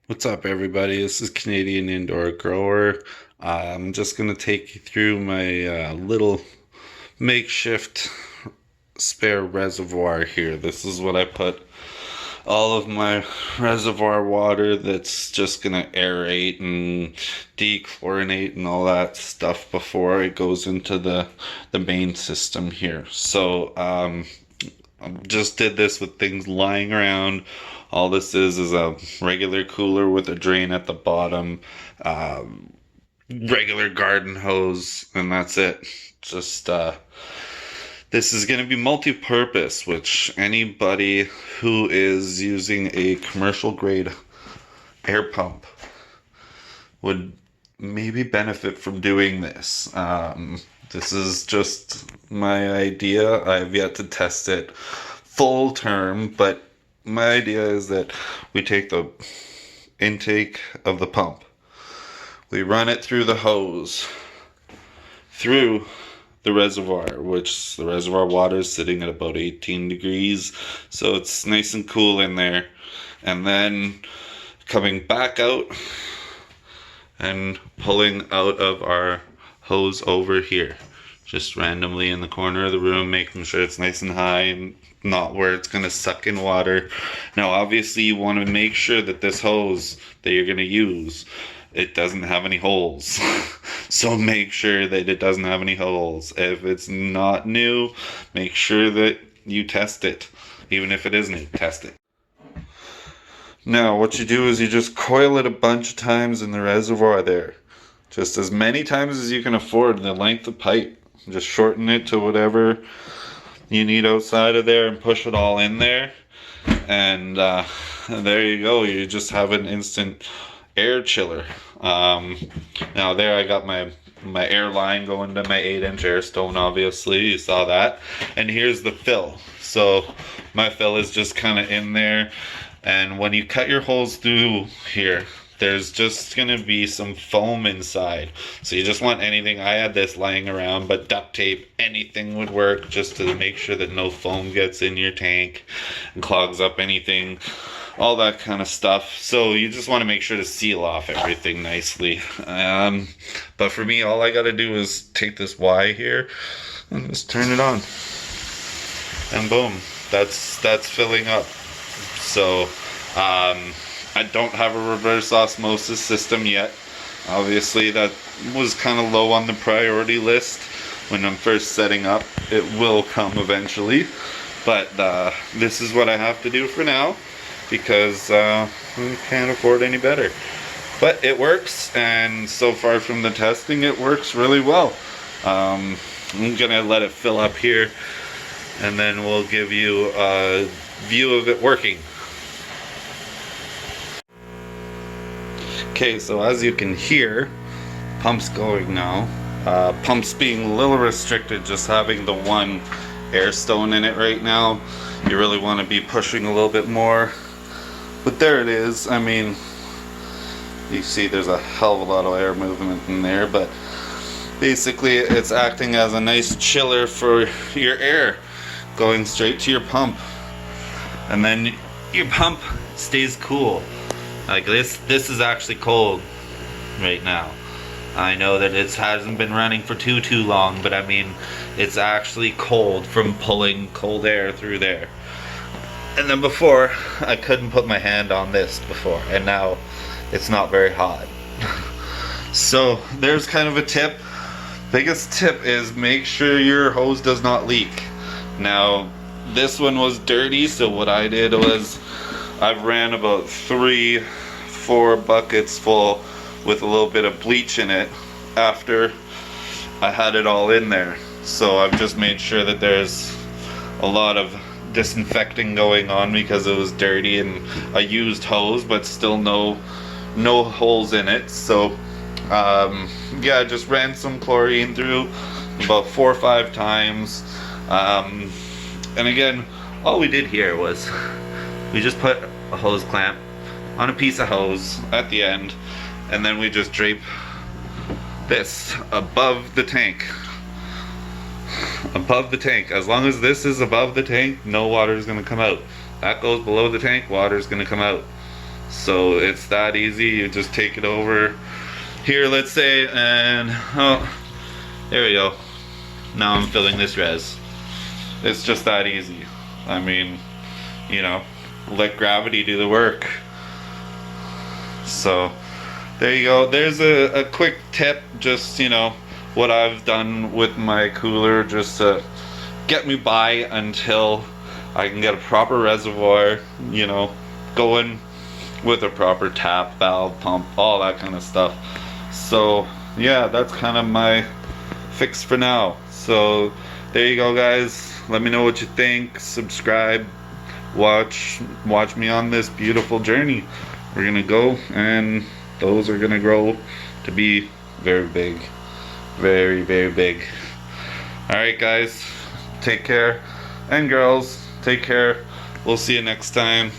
What's up, everybody? This is Canadian Indoor Grower. I'm just going to take you through my little makeshift spare reservoir here. This is what I put all of my reservoir water that's just going to aerate and dechlorinate and all that stuff before it goes into the main system here. So I just did this with things lying around. All this is a regular cooler with a drain at the bottom, regular garden hose, and that's it. Just this is going to be multi-purpose, which anybody who is using a commercial grade air pump would maybe benefit from doing this. This is just my idea. I have yet to test it full term, but my idea is that we take the intake of the pump, we run it through the hose, through the reservoir, which the reservoir water is sitting at about 18 degrees, so it's nice and cool in there, and then coming back out and pulling out of our hose over here, just randomly in the corner of the room, making sure it's nice and high and not where it's going to suck in water. Now obviously you want to make sure that this hose that you're going to use, it doesn't have any holes. So make sure that it doesn't have any holes. If it's not new, make sure that you test it. Even if it is new, test it. Now what you do is you just coil it a bunch of times in the reservoir there. Just as many times as you can afford, the length of pipe. Just shorten it to whatever you need outside of there and push it all in there. And there you go. You just have an instant air chiller. Now there I got my air line going to my 8-inch air stone, obviously. You saw that. And here's the fill. So my fill is just kind of in there. And when you cut your holes through here, there's just going to be some foam inside. So you just want anything. I had this lying around, but duct tape, anything would work just to make sure that no foam gets in your tank and clogs up anything, all that kind of stuff. So you just want to make sure to seal off everything nicely. But for me, all I got to do is take this Y here and just turn it on. And boom, that's filling up. So, I don't have a reverse osmosis system yet. Obviously that was kind of low on the priority list when I'm first setting up. It will come eventually, but this is what I have to do for now because we can't afford any better. But it works, and so far from the testing it works really well. I'm gonna let it fill up here and then we'll give you a view of it working. Okay, so as you can hear, pump's going now. Pump's being a little restricted, just having the one air stone in it right now. You really want to be pushing a little bit more. But there it is. I mean, you see there's a hell of a lot of air movement in there, but basically it's acting as a nice chiller for your air going straight to your pump. And then your pump stays cool. Like this is actually cold right now. I know that it hasn't been running for too long, but I mean, it's actually cold from pulling cold air through there. And then before, I couldn't put my hand on this before, and now it's not very hot. So there's kind of a tip. Biggest tip is make sure your hose does not leak. Now, this one was dirty, so what I did was I've ran about 3-4 buckets full with a little bit of bleach in it after I had it all in there. So I've just made sure that there's a lot of disinfecting going on because it was dirty and a used hose, but still no holes in it. So yeah, I just ran some chlorine through about 4 or 5 times. And again, all we did here was we just put a hose clamp on a piece of hose at the end, and then we just drape this above the tank. Above the tank. As long as this is above the tank, no water is going to come out. That goes below the tank, water is going to come out. So it's that easy. You just take it over here, let's say, and oh, there we go. Now I'm filling this res. It's just that easy. I mean, you know, let gravity do the work. So there you go. There's a quick tip, just, you know, what I've done with my cooler, just to get me by until I can get a proper reservoir, you know, going with a proper tap, valve, pump, all that kind of stuff. So yeah, that's kind of my fix for now. So there you go, guys. Let me know what you think. Subscribe. Watch me on this beautiful journey. We're gonna go, and those are gonna grow to be very big. Very, very big. Alright, guys. Take care. And girls, take care. We'll see you next time.